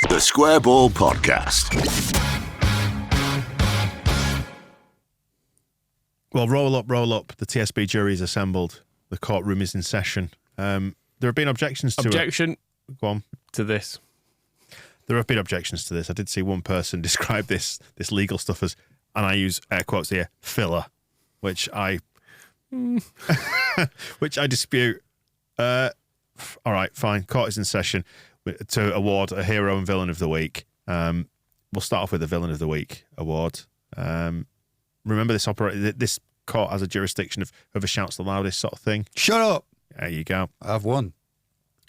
The Square Ball Podcast. Well, roll up. The TSB jury is assembled. The courtroom is in session. There have been objections to Objection. Go on. To this. There have been objections to this. I did see one person describe this legal stuff as, and I use air quotes here, filler, which I dispute. All right, fine. Court is in session to award a hero and villain of the week. We'll start off with the villain of the week award. Remember, this court has a jurisdiction of whoever shouts the loudest sort of thing. Shut up. There you go. I've won.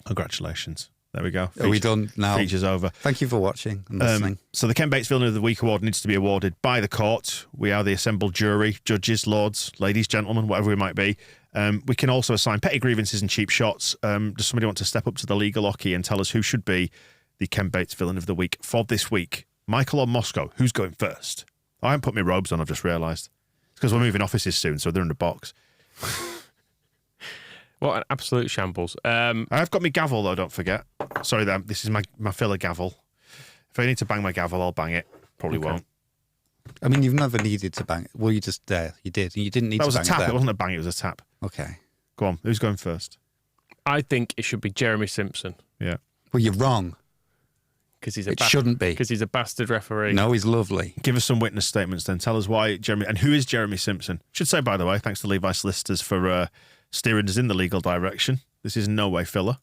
Congratulations. There we go. Are we done now? Feature's over. Thank you for watching and listening. So the Ken Bates Villain of the Week award needs to be awarded by the court. We are the assembled jury, judges, lords, ladies, gentlemen, whatever we might be. We can also assign petty grievances and cheap shots. Does somebody want to step up to the legal hockey and tell us who should be the Ken Bates Villain of the Week for this week? Michael or Moscow? Who's going first? I haven't put my robes on, I've just realised. It's because we're moving offices soon, so they're in the box. What an absolute shambles. I've got my gavel, though, don't forget. Sorry, this is my filler gavel. If I need to bang my gavel, I'll bang it. Probably won't. I mean, you've never needed to bang it. Well, you just there. You did. You didn't need that to was bang a tap. it there. It wasn't a bang, it was a tap. Okay. Go on. Who's going first? I think it should be Jeremy Simpson. Yeah. Well, you're wrong. Because he's shouldn't be. Because he's a bastard referee. No, he's lovely. Give us some witness statements then. Tell us why Jeremy... And who is Jeremy Simpson? Should say, by the way, thanks to Levi Solicitors for steering us in the legal direction. This is in no way filler.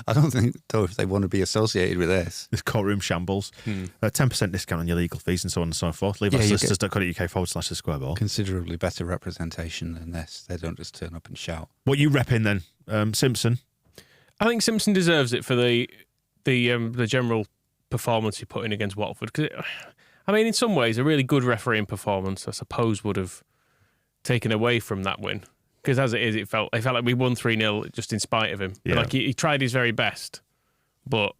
I don't think, though, if they want to be associated with this. This courtroom shambles. 10% discount on your legal fees and so on and so forth. LeviSolicitors.co.uk/the square ball. Considerably better representation than this. They don't just turn up and shout. What you repping then? Simpson? I think Simpson deserves it for the general performance he put in against Watford. Because, I mean, in some ways, a really good refereeing performance, I suppose, would have taken away from that win. Because as it is, it felt like we won 3-0 just in spite of him. Yeah. Like he tried his very best, but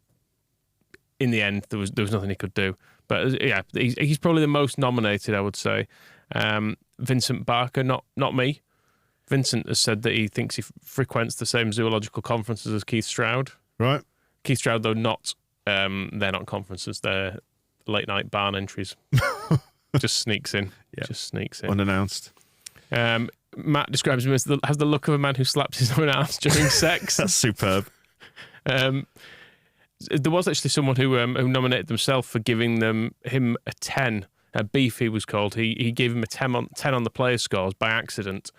in the end, there was nothing he could do. But yeah, he's probably the most nominated, I would say. Vincent Barker, not me. Vincent has said that he thinks he frequents the same zoological conferences as Keith Stroud. Right. Keith Stroud, though, they're not conferences. They're late night barn entries. Just sneaks in. Yeah. Just sneaks in. Unannounced. Matt describes him as has the look of a man who slaps his own ass during sex. That's superb. There was actually someone who nominated themselves for giving him a 10. Beef, he was called. He gave him a 10 on the player scores by accident.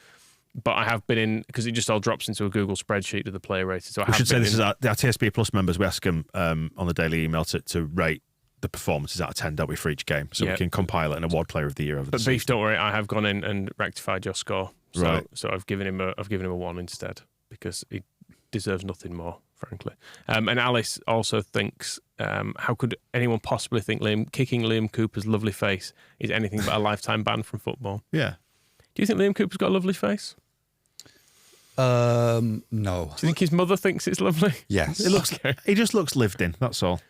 But I have been in, because it just all drops into a Google spreadsheet of the player rated. So I should say this is our TSB Plus members. We ask them on the daily email to rate the performances out of 10, don't we, for each game? So we can compile it and award player of the year over the season. But Beef, don't worry, I have gone in and rectified your score. So, right. So I've given him a 1 instead, because he deserves nothing more, frankly. And Alice also thinks, how could anyone possibly think kicking Liam Cooper's lovely face is anything but a lifetime ban from football? Yeah. Do you think Liam Cooper's got a lovely face? No. Do you think his mother thinks it's lovely? Yes. It looks. He just looks lived in. That's all.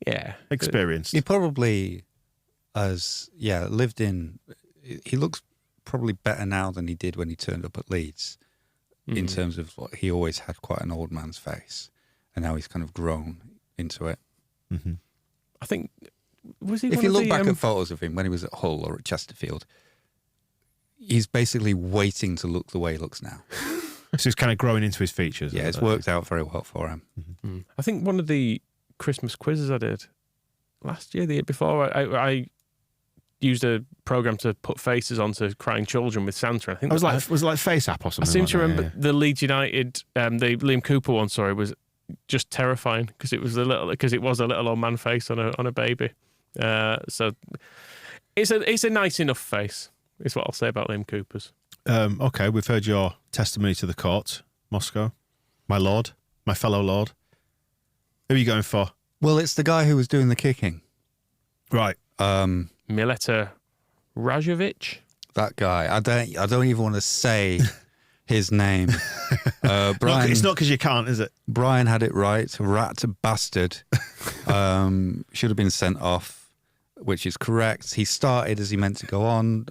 Yeah. Experienced. He probably lived in. He looks probably better now than he did when he turned up at Leeds, in terms of he always had quite an old man's face, and now he's kind of grown into it. Mm-hmm. I think. Was he? If you look back at photos of him when he was at Hull or at Chesterfield, he's basically waiting to look the way he looks now. So he's kind of growing into his features. Yeah, it's worked out very well for him. Mm-hmm. I think one of the Christmas quizzes I did last year, the year before, I used a program to put faces onto crying children with Santa. I think was it like Face App or something? I seem to remember yeah. the Leeds United, the Liam Cooper one. Sorry, was just terrifying because it was a little old man face on a baby. So it's a nice enough face. Is what I'll say about Liam Cooper's. Okay, we've heard your testimony to the court, Moscow, my lord, my fellow lord. Who are you going for? Well, it's the guy who was doing the kicking. Right. Mileta Rajovic. That guy. I don't even want to say his name. Brian. It's not because you can't, is it? Brian had it right. Rat bastard. Should have been sent off, which is correct. He started as he meant to go on,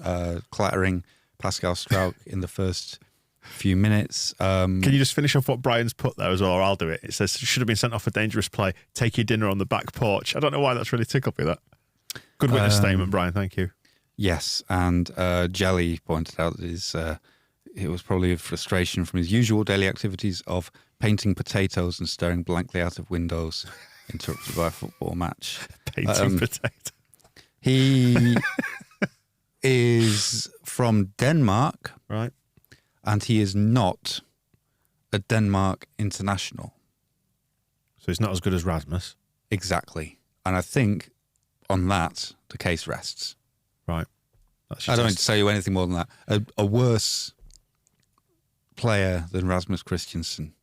clattering Pascal Strauch in the first few minutes. Can you just finish off what Brian's put there as well, or I'll do it? It says, should have been sent off for dangerous play. Take your dinner on the back porch. I don't know why that's really tickled me, that. Good witness statement, Brian. Thank you. Yes, and Jelly pointed out that it was probably a frustration from his usual daily activities of painting potatoes and staring blankly out of windows interrupted by a football match. Painting potato. He is from Denmark. Right. And he is not a Denmark international. So he's not as good as Rasmus. Exactly. And I think on that, the case rests. Right. I don't need to say you anything more than that. A worse player than Rasmus Christensen.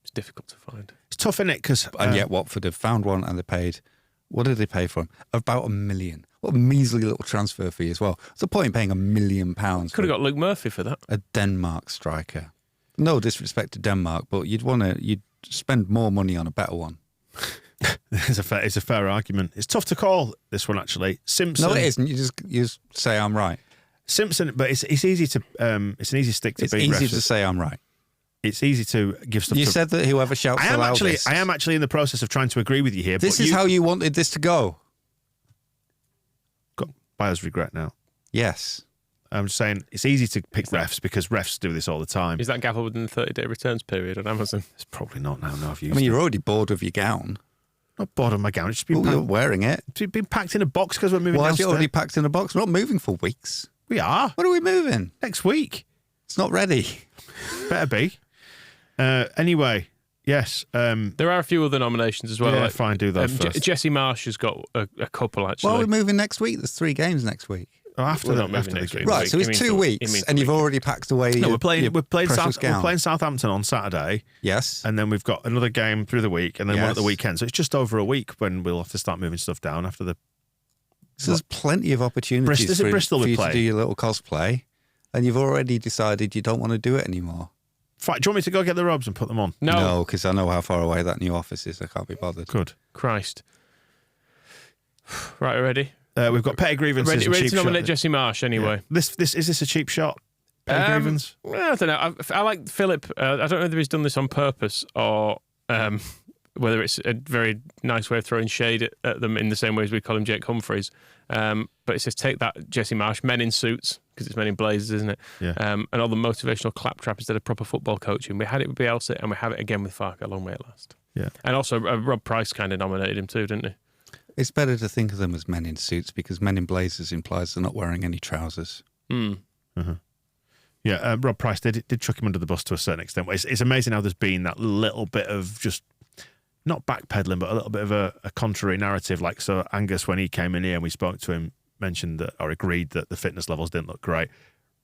It's difficult to find. It's tough, isn't it? And yet Watford have found one and they paid, what did they pay for him? About $1 million. What a measly little transfer fee as well. What's the point in paying £1 million? Could have got Luke Murphy for that. A Denmark striker. No disrespect to Denmark, but you'd spend more money on a better one. It's a fair argument. It's tough to call this one, actually. Simpson. No, it isn't. You just say I'm right. Simpson, but it's easy to it's an easy stick to It's beat. easy refs. to say I'm right. It's easy to give stuff. You to... said that whoever shouts the loudest. I am actually in the process of trying to agree with you here. This is how you wanted this to go. Got buyer's regret now. Yes. I'm just saying it's easy to pick refs because refs do this all the time. Is that gavel within the 30-day returns period on Amazon? It's probably not now. No, I've used. I mean, it. you're already bored of your gown. Not bored of my gown. It's just been, You're wearing it. it's been packed in a box because we're moving. Why is it downstairs. already packed in a box? We're not moving for weeks. We are When are we moving? next week. It's not ready. Better be. Anyway, yes. There are a few other nominations as well. Yeah, fine, do those first. Jesse Marsh has got a couple, actually. Well, we're moving next week. There's 3 games next week. After We're the not moving after the next game. week. Right, so He it's means 2 the- he weeks, means and the you've week. already packed away. No, your precious gown. we're playing Southampton on Saturday, Yes. and then we've got another game through the week, and then one at the Yes. weekend. So it's just over a week when we'll have to start moving stuff down after the. So there's plenty of opportunities Is it Bristol for we you play? to do your little cosplay, and you've already decided you don't want to do it anymore. Fight. Do you want me to go get the robes and put them on? No. because I know how far away that new office is. I can't be bothered. Good. Christ. Right, ready? We've got petty grievances. Ready and to cheap nominate shot. Jesse Marsh anyway. Yeah. This is this a cheap shot? Petty grievance. Well, I don't know. I like Philip. I don't know whether he's done this on purpose or whether it's a very nice way of throwing shade at them in the same way as we call him Jake Humphreys. But it says, take that, Jesse Marsh, men in suits, because it's men in blazers, isn't it? Yeah. And all the motivational claptrap instead of proper football coaching. We had it with Bielsa and we have it again with Farke. Long may it last. Yeah. And also Rob Price kind of nominated him too, didn't he? It's better to think of them as men in suits because men in blazers implies they're not wearing any trousers. Yeah, Rob Price did chuck him under the bus to a certain extent. It's amazing how there's been that little bit of just, not backpedaling, but a little bit of a contrary narrative. Like, so Angus, when he came in here and we spoke to him, mentioned that or agreed that the fitness levels didn't look great.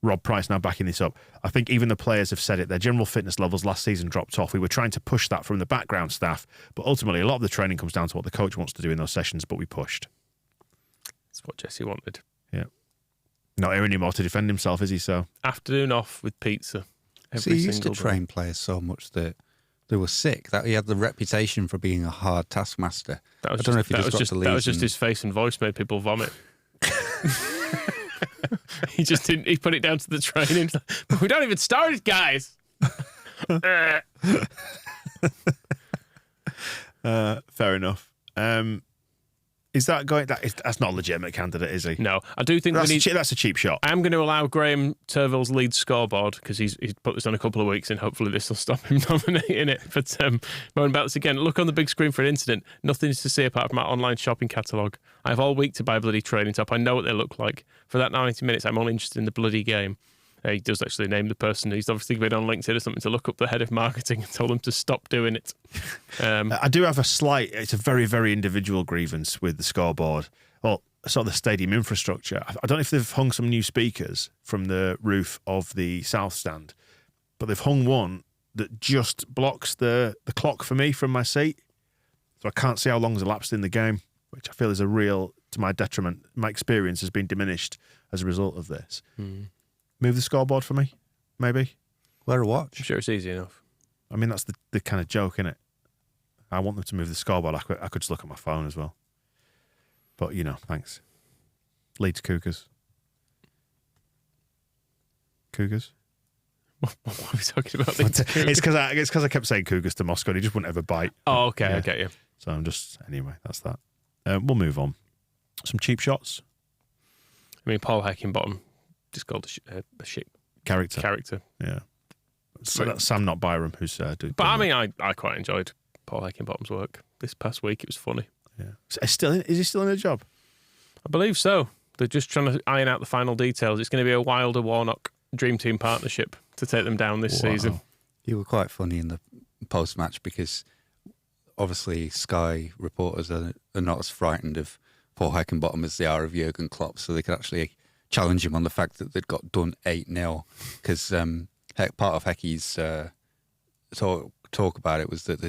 Rob Price now backing this up. I think even the players have said it. Their general fitness levels last season dropped off. We were trying to push that from the background staff, but ultimately a lot of the training comes down to what the coach wants to do in those sessions, but we pushed. That's what Jesse wanted. Yeah. Not here anymore to defend himself, is he? So Afternoon off with pizza. So Every he used to single day. train players so much that they were sick. That he had the reputation for being a hard taskmaster. That was I don't know if he that just was got to that was Leeds just and- his face and voice made people vomit. He just didn't. He put it down to the training. We don't even start it, guys. fair enough. Is that going? That's not a legitimate candidate, is he? No, I do think That's, we need. that's a cheap shot. I am going to allow Graham Turville's lead scoreboard because he's put this on a couple of weeks and hopefully this will stop him nominating it. But going about this again, look on the big screen for an incident. Nothing to see apart from our online shopping catalogue. I have all week to buy a bloody training top. I know what they look like. For that 90 minutes, I'm only interested in the bloody game. He does actually name the person. He's obviously been on LinkedIn or something to look up the head of marketing and told him to stop doing it. I do have it's a very, very individual grievance with the scoreboard. Well, sort of the stadium infrastructure. I don't know if they've hung some new speakers from the roof of the South Stand, but they've hung one that just blocks the clock for me from my seat. So I can't see how long's elapsed in the game, which I feel is a real, to my detriment. My experience has been diminished as a result of this. Move the scoreboard for me, maybe. Wear a I'm watch. sure it's easy enough. I mean, that's the kind of joke, isn't it? I want them to move the scoreboard. I could just look at my phone as well. But, thanks. Leeds Cougars. Cougars? What are we talking about? It's because I kept saying Cougars to Moscow and he just wouldn't ever bite. Oh, okay, Yeah. I get you. So anyway, that's that. We'll move on. Some cheap shots. I mean, Paul Heckingbottom just called a shit Character. Yeah. So that's Sam, not Byram, who's doing. But I mean, I quite enjoyed Paul Heckingbottom's work this past week. It was funny. Yeah. So is he still in a job? I believe so. They're just trying to iron out the final details. It's going to be a Wilder Warnock Dream Team partnership to take them down this season. You were quite funny in the post-match because obviously Sky reporters are not as frightened of Paul Heckingbottom as they are of Jurgen Klopp, so they could actually challenge him on the fact that they'd got done 8-0 because part of Hecky's talk about it was that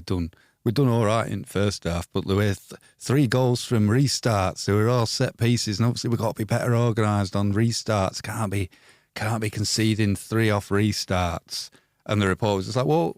we'd done all right in first half, but there were 3 goals from restarts. They were all set pieces, and obviously we've got to be better organised on restarts. Can't be conceding 3 off restarts. And the reporter was just like, well,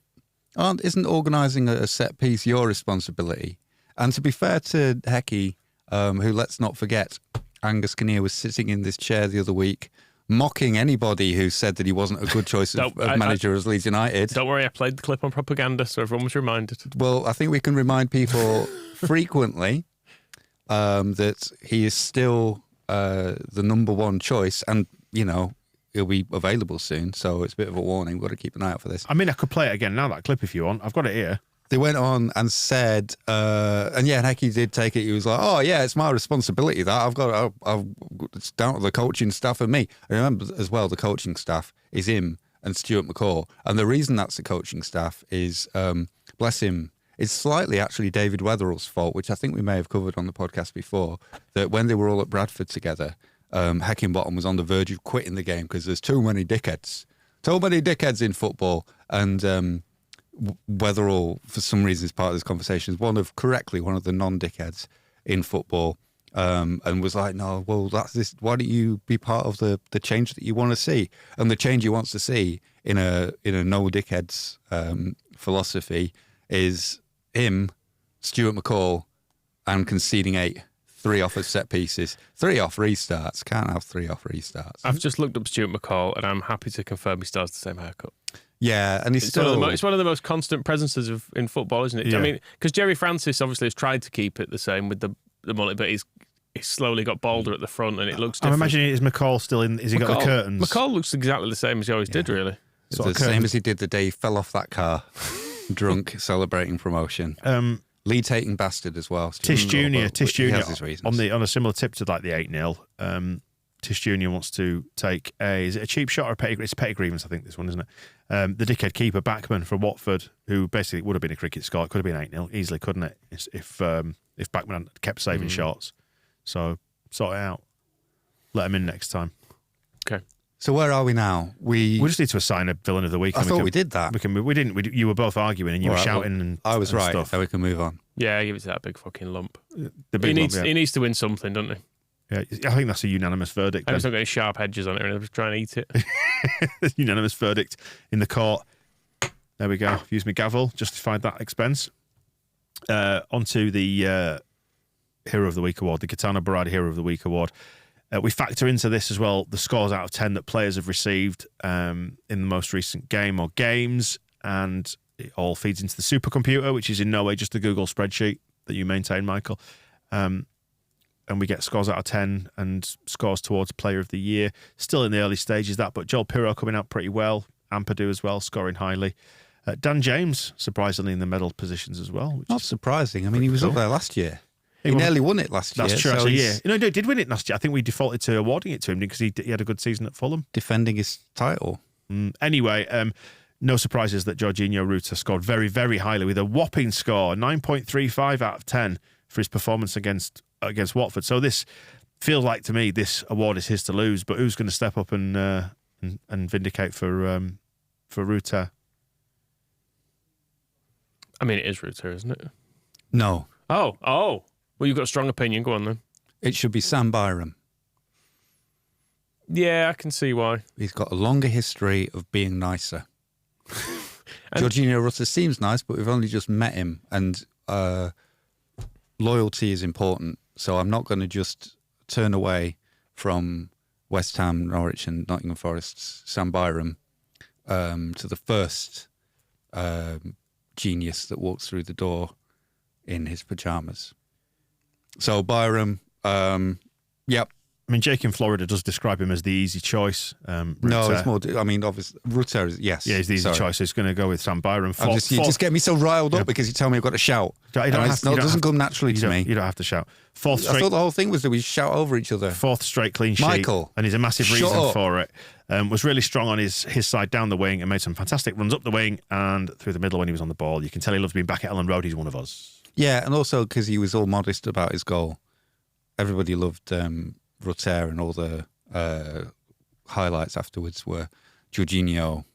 isn't organising a set piece your responsibility? And to be fair to Hecky, who, let's not forget, Angus Kinnear was sitting in this chair the other week mocking anybody who said that he wasn't a good choice of manager as Leeds United. Don't worry, I played the clip on propaganda, so everyone was reminded. Well, I think we can remind people frequently that he is still the number 1 choice, and, he'll be available soon, so it's a bit of a warning. We've got to keep an eye out for this. I mean, I could play it again now, that clip, if you want. I've got it here. They went on and said, and Hecky did take it. He was like, "Oh yeah, it's my responsibility that it's down to the coaching staff and me." I remember as well, the coaching staff is him and Stuart McCall, and the reason that's the coaching staff is, bless him, it's slightly actually David Wetherell's fault, which I think we may have covered on the podcast before. That when they were all at Bradford together, Heckingbottom was on the verge of quitting the game because there's too many dickheads in football, and Wetherell, for some reason, is part of this conversation, is one of the non-dickheads in football, and was like, no, well, that's this. Why don't you be part of the change that you want to see? And the change he wants to see in a no dickheads philosophy is him, Stuart McCall, and conceding 8. 3 off of set pieces, 3 off restarts. Can't have 3 off restarts. I've just looked up Stuart McCall, and I'm happy to confirm he still has the same haircut. Yeah, and it's one of the most constant presences in football, isn't it? Yeah. I mean, because Jerry Francis obviously has tried to keep it the same with the mullet, but he's slowly got balder at the front, and it looks different. I'm imagining, is McCall still in? Has he got the curtains? McCall looks exactly the same as he always did, really. It's the same as he did the day he fell off that car, drunk, celebrating promotion. Leeds-hating bastard as well. Tish Junior has his reasons. on a similar tip to like the 8-0. Tish Junior wants to take is it a cheap shot or a petty? It's a petty grievance, I think, this one, isn't it? The dickhead keeper Backman for Watford, who basically would have been a cricket score. It could have been 8-0 easily, couldn't it? If Backman had kept saving shots. So sort it out. Let him in next time. Okay. So where are we now? We just need to assign a villain of the week. I thought we did that. We didn't. You were both arguing and you were shouting. And I was and right. Stuff. So we can move on. Yeah, give it to that big fucking lump. The big lump, He needs to win something, doesn't he? Yeah, I think that's a unanimous verdict. And it's not got any sharp edges on it, and I'm just trying to eat it. Unanimous verdict in the court. There we go. Use me gavel. Justified that expense. Onto the Hero of the Week award, the Katana Barada Hero of the Week award. We factor into this as well the scores out of 10 that players have received in the most recent game or games, and it all feeds into the supercomputer, which is in no way just a Google spreadsheet that you maintain, Michael. And we get scores out of 10 and scores towards Player of the Year. Still in the early stages, but Joel Pirro coming out pretty well. Ampadu as well, scoring highly. Dan James, surprisingly, in the medal positions as well. Not surprising. I mean, he was up there last year. He nearly won it last year. That's true, actually, yeah. No, he did win it last year. I think we defaulted to awarding it to him because he had a good season at Fulham. Defending his title. Anyway, no surprises that Georginio Rutter scored very, very highly with a whopping score, 9.35 out of 10 for his performance against Watford. So this feels like, to me, this award is his to lose, but who's going to step up and vindicate for Rutter? I mean, it is Rutter, isn't it? No. Oh. Well, you've got a strong opinion. Go on, then. It should be Sam Byram. Yeah, I can see why. He's got a longer history of being nicer. Georginio Rutter seems nice, but we've only just met him, and loyalty is important. So I'm not going to just turn away from West Ham, Norwich and Nottingham Forest's Sam Byram to the first genius that walks through the door in his pajamas. So Byram, yep. I mean, Jake in Florida does describe him as the easy choice. No, it's more. I mean, obviously, Rutter is yes. Yeah, he's the easy choice. So he's going to go with Sam Byram. You just get me so riled up because you tell me I've got to shout. It doesn't come naturally to me. You don't have to shout. I thought the whole thing was that we shout over each other. Fourth straight clean sheet. Michael, and he's a massive shut reason up. for it. Was really strong on his side down the wing and made some fantastic runs up the wing and through the middle when he was on the ball. You can tell he loves being back at Ellen Road. He's one of us. Yeah, and also because he was all modest about his goal. Everybody loved Rutter, and all the highlights afterwards were Georginio,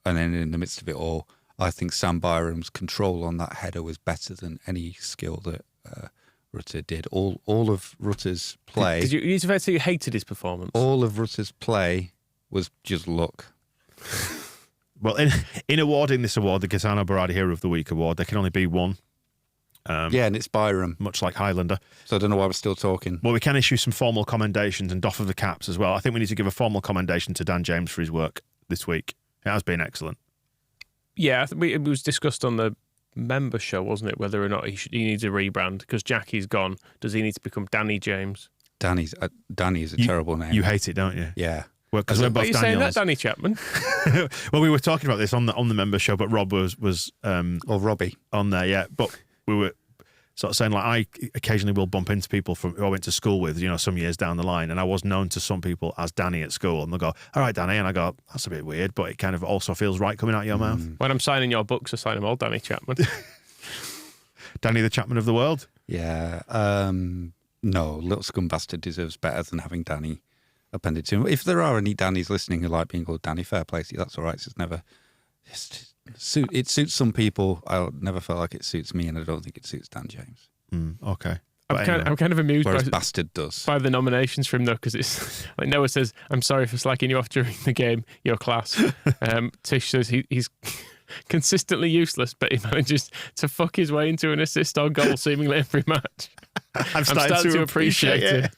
and then in the midst of it all, I think Sam Byram's control on that header was better than any skill that Rutter did. All of Rutter's play. Did you say you hated his performance? All of Rutter's play was just luck. Well, in awarding this award, the Gaetano Berardi Hero of the Week award, there can only be one. Yeah, and it's Byram. Much like Highlander. So I don't know why we're still talking. Well, we can issue some formal commendations and doff of the caps as well. I think we need to give a formal commendation to Dan James for his work this week. It has been excellent. Yeah, it was discussed on the member show, wasn't it, whether or not he needs a rebrand because Jackie's gone. Does he need to become Danny James? Danny is a terrible name. You hate it, don't you? Yeah. Well, because we're both Are you Daniels. saying that, Danny Chapman? Well, we were talking about this on the member show, but Rob was or Robbie on there, yeah. But we were sort of saying, like, I occasionally will bump into people who I went to school with, some years down the line, and I was known to some people as Danny at school, and they'll go, all right, Danny, and I go, that's a bit weird, but it kind of also feels right coming out of your mouth. When I'm signing your books, I sign them all Danny Chapman. Danny the Chapman of the world? Yeah. No, Little Scum Bastard deserves better than having Danny appended to him. If there are any Dannys listening who like being called Danny, fair play to you, that's all right. It suits some people. I never felt like it suits me, and I don't think it suits Dan James. Okay. I'm kind of amused Whereas Bastard does. by the nominations for him, though, because it's like Noah says, I'm sorry for slacking you off during the game, your class. Tish says he's consistently useless, but he manages to fuck his way into an assist or goal seemingly every match. I'm starting to appreciate it.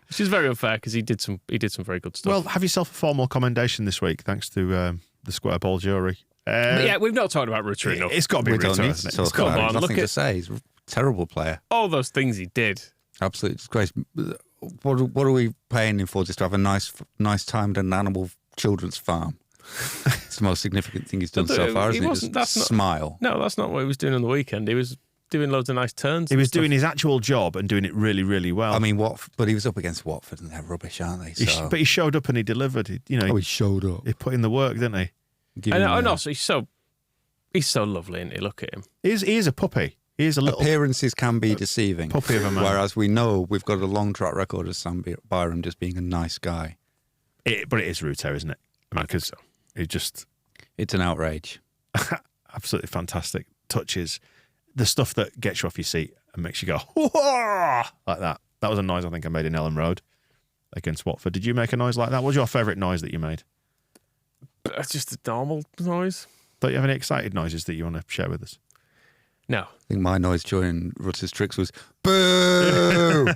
Which is very unfair because he did some very good stuff. Well, have yourself a formal commendation this week, thanks to the Square Ball jury. But yeah, we've not talked about Rutter enough. It's got to be We Rutter, don't need hasn't to it? talk Come about it. on, There's nothing look to say. He's a terrible player. All those things he did. Absolutely disgrace. What are we paying him for? Just to have a nice time at an animal children's farm. It's the most significant thing he's done so far, isn't it? Just smile. No, that's not what he was doing on the weekend. He was doing loads of nice turns. He was doing his actual job and doing it really, really well. I mean, but he was up against Watford and they're rubbish, aren't they? So. But he showed up and he delivered. He showed up. He put in the work, didn't he? And also, he's so lovely, isn't he? Look at him. He is a puppy. He is a little Appearances can be deceiving. puppy of a man. Whereas we know we've got a long track record of Sam Byram just being a nice guy. But it is Rutter, isn't it? Because It's an outrage. absolutely fantastic touches. The stuff that gets you off your seat and makes you go, "Whoa!" like that. That was a noise I think I made in Ellen Road against Watford. Did you make a noise like that? What was your favourite noise that you made? That's just a normal noise. Don't you have any excited noises that you want to share with us? No. I think my noise during Rutter's tricks was boo,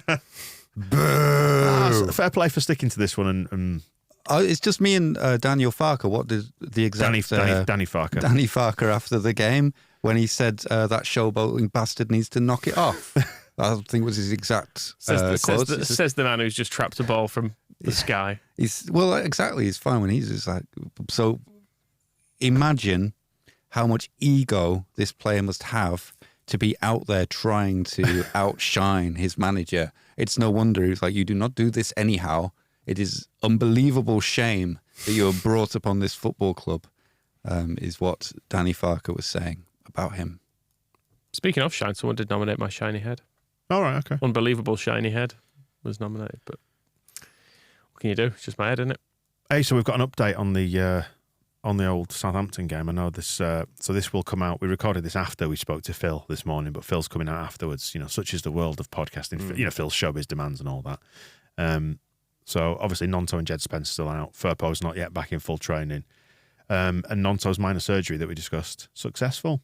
boo. Fair play for sticking to this one. And It's just me and Daniel Farker. What did the exact Danny Farker? Danny Farker after the game when he said that showboating bastard needs to knock it off. I think was his exact quote. Says the man who's just trapped a ball from the sky. Exactly. He's fine when he's just like. So imagine how much ego this player must have to be out there trying to outshine his manager. It's no wonder he's like, you do not do this anyhow. It is unbelievable shame that you are brought upon this football club, is what Danny Farker was saying about him. Speaking of shine, someone did nominate my shiny head. All right, okay. Unbelievable shiny head was nominated, but what can you do? It's just my head, isn't it? Hey, so we've got an update on the old Southampton game. I know this. So this will come out. We recorded this after we spoke to Phil this morning, but Phil's coming out afterwards. Such is the world of podcasting. Phil's showbiz demands and all that. So obviously Nonto and Jed Spence still out. Firpo's not yet back in full training. And Nonto's minor surgery that we discussed, successful.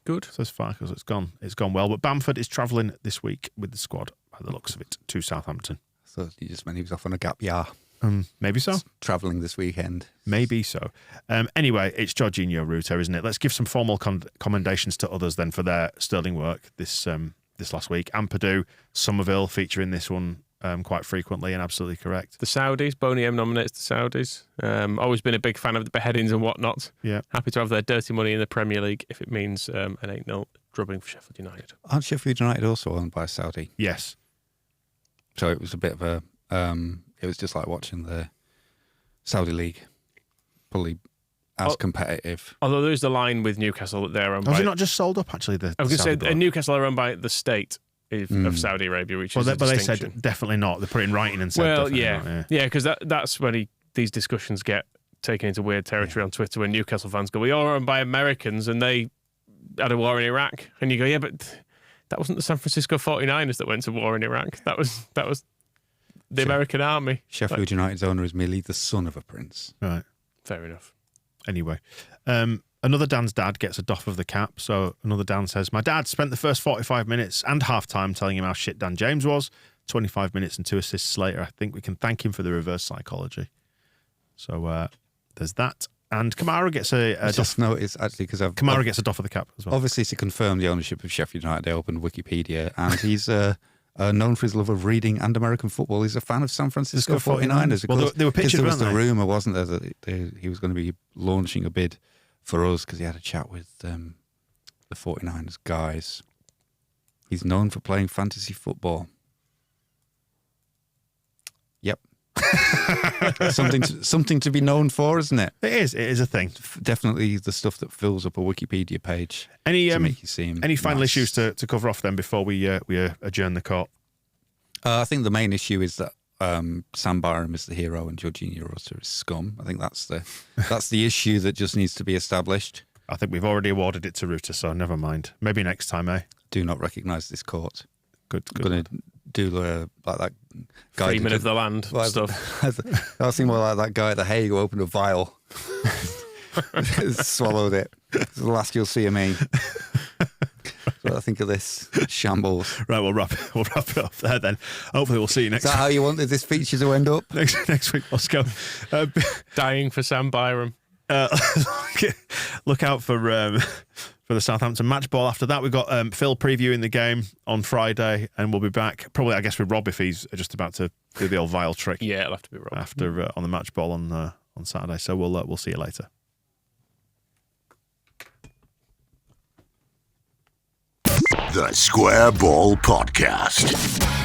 Good. So as far as it's gone well. But Bamford is travelling this week with the squad, by the looks of it, to Southampton. So you just meant he was off on a gap year. Maybe so. Travelling this weekend. Maybe so. Anyway, it's Georginio Rutter, isn't it? Let's give some formal commendations to others then for their sterling work this last week. Ampadu, Somerville featuring this one quite frequently and absolutely correct. The Saudis, Boney M nominates the Saudis. Always been a big fan of the beheadings and whatnot. Yeah. Happy to have their dirty money in the Premier League if it means an 8-0 drubbing for Sheffield United. Aren't Sheffield United also owned by Saudi? Yes. So it was a bit of a... it was just like watching the Saudi League. Probably as competitive. Although there's the line with Newcastle that they're owned by... Was it not just sold up, actually? I was going to say, Newcastle are owned by the state of Saudi Arabia, which is a but they distinction. said definitely not. They put it in writing and said definitely not. Yeah, because that's when these discussions get taken into weird territory on Twitter when Newcastle fans go, we are owned by Americans and they had a war in Iraq. And you go, yeah, but that wasn't the San Francisco 49ers that went to war in Iraq. That was the American army. Sheffield United's owner is merely the son of a prince. Right. Fair enough. Anyway, another Dan's dad gets a doff of the cap. So another Dan says, my dad spent the first 45 minutes and half-time telling him how shit Dan James was. 25 minutes and 2 assists later. I think we can thank him for the reverse psychology. So there's that. And Kamara gets a I just noticed, actually, because Kamara gets a doff of the cap as well. Obviously, to confirm the ownership of Sheffield United, I opened Wikipedia, and he's known for his love of reading and American football. He's a fan of San Francisco 49ers. Well, they were pictured, there was weren't the they? rumour, wasn't there, that he was going to be launching a bid for us because he had a chat with the 49ers guys. He's known for playing fantasy football. Yep. something to be known for, isn't it? It is a thing. Definitely the stuff that fills up a Wikipedia page. Any to make you seem any final nice. issues to cover off then before we adjourn the court? I think the main issue is that Sam Byram is the hero and Georginio Rutter is scum. I think that's the issue that just needs to be established. I think we've already awarded it to Rutter, so never mind. Maybe next time, eh? Do not recognise this court. Good. I'm going to do like that guy. Freeman of the land stuff. I was thinking more like that guy at the Hague who opened a vial. Swallowed it. It's the last you'll see of me. What I think of this shambles. Right, we'll wrap it up there then. Hopefully we'll see you next Is that how you wanted this feature to end up? next week. Let's go. Dying for Sam Byram. Look out for the Southampton match ball. After that, we've got Phil previewing the game on Friday, and we'll be back probably, I guess, with Rob if he's just about to do the old vial trick. Yeah, it'll have to be Rob after on the match ball on Saturday. So we'll see you later. The Square Ball Podcast.